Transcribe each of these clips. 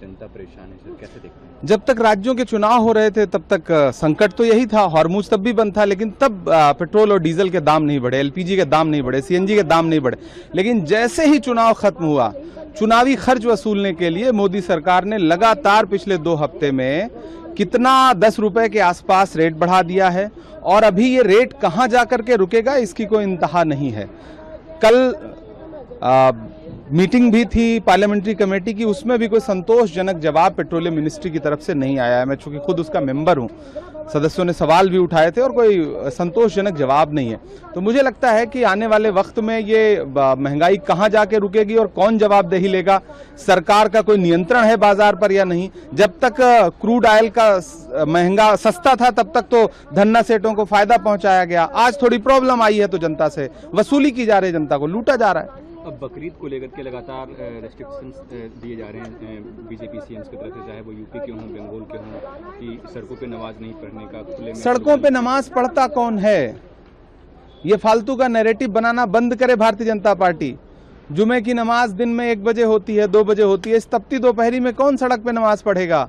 जनता परेशान है सर, कैसे देखते हैं? जब तक राज्यों के चुनाव हो रहे थे तब तक संकट तो यही था, हॉर्मुज तब भी बंद था, लेकिन तब पेट्रोल और डीजल के दाम नहीं बढ़े, एलपीजी के दाम नहीं बढ़े, सीएनजी के दाम नहीं बढ़े। लेकिन जैसे ही चुनाव खत्म हुआ, चुनावी खर्च वसूलने के लिए मोदी सरकार ने लगातार पिछले 2 हफ्ते में कितना 10 रुपए के आसपास रेट बढ़ा दिया है, और अभी ये रेट कहां जाकर के रुकेगा इसकी कोई इंतहा नहीं है। कल मीटिंग भी थी पार्लियामेंट्री कमेटी की, उसमें भी कोई संतोषजनक जवाब पेट्रोलियम मिनिस्ट्री की तरफ से नहीं आया है। मैं चूंकि खुद उसका मेंबर हूं, सदस्यों ने सवाल भी उठाए थे और कोई संतोषजनक जवाब नहीं है। तो मुझे लगता है कि आने वाले वक्त में ये महंगाई कहां जाके रुकेगी और कौन जवाबदेही लेगा, सरकार का कोई नियंत्रण है बाजार पर या नहीं। जब तक क्रूड ऑयल का महंगा सस्ता था तब तक तो धन्ना सेठों को फायदा पहुंचाया गया। आज थोड़ी प्रॉब्लम आई है तो जनता से वसूली की जा रही है, जनता को लूटा जा रहा है। अब बकरीद को लेकर के लगातार रेस्ट्रिक्शंस दिए जा रहे हैं बीजेपी सीएम्स की तरफ से, चाहे वो यूपी के हों, बंगाल के हों, कि सड़कों पे नमाज नहीं पढ़ने का, खुले में सड़कों पे नमाज पढ़ता कौन है? ये फालतू का नैरेटिव बनाना बंद करे भारतीय जनता पार्टी। जुमे की नमाज दिन में 1 बजे होती है, 2 बजे होती है, इस तपती दोपहरी में कौन सड़क पे नमाज पढ़ेगा?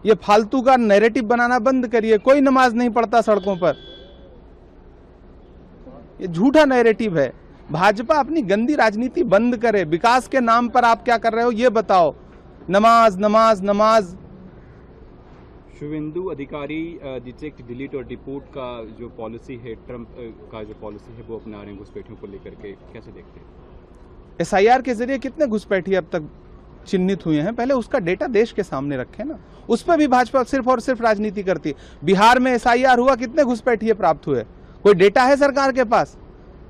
ये फालतू का नैरेटिव बनाना बंद करिए। कोई नमाज नहीं पढ़ता सड़कों पर, ये झूठा नैरेटिव है। भाजपा अपनी गंदी राजनीति बंद करे। विकास के नाम पर आप क्या कर रहे हो ये बताओ। नमाज नमाज नमाज। शुभेंदु अधिकारी डिटेक्ट, डिलीट और डिपोर्ट का जो पॉलिसी है, ट्रंप का जो पॉलिसी है वो अपना रहे हैं घुसपैठियों को लेकर के, कैसे देखते हैं? एसआईआर के जरिए कितने घुसपैठी अब तक चिन्हित हुए हैं, पहले उसका डेटा देश के सामने रखें ना। उस पर भी भाजपा सिर्फ और सिर्फ राजनीति करती है। बिहार में एसआईआर हुआ, कितने घुसपैठिए प्राप्त हुए? कोई डेटा है सरकार के पास?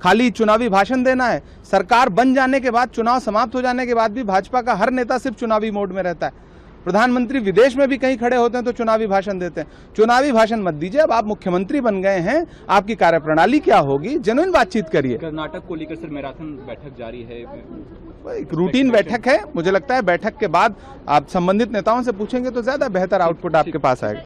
खाली चुनावी भाषण देना है। सरकार बन जाने के बाद, चुनाव समाप्त हो जाने के बाद भी भाजपा का हर नेता सिर्फ चुनावी मोड में रहता है। प्रधानमंत्री विदेश में भी कहीं खड़े होते हैं तो चुनावी भाषण देते हैं। चुनावी भाषण मत दीजिए। अब आप मुख्यमंत्री बन गए हैं, आपकी कार्यप्रणाली क्या होगी? जेन्युइन बातचीत करिए। कर्नाटक को लेकर सर मैराथन बैठक जारी है, एक रूटीन बैठक है। मुझे लगता है बैठक के बाद आप संबंधित नेताओं से पूछेंगे तो ज्यादा बेहतर आउटपुट आपके पास आएगा।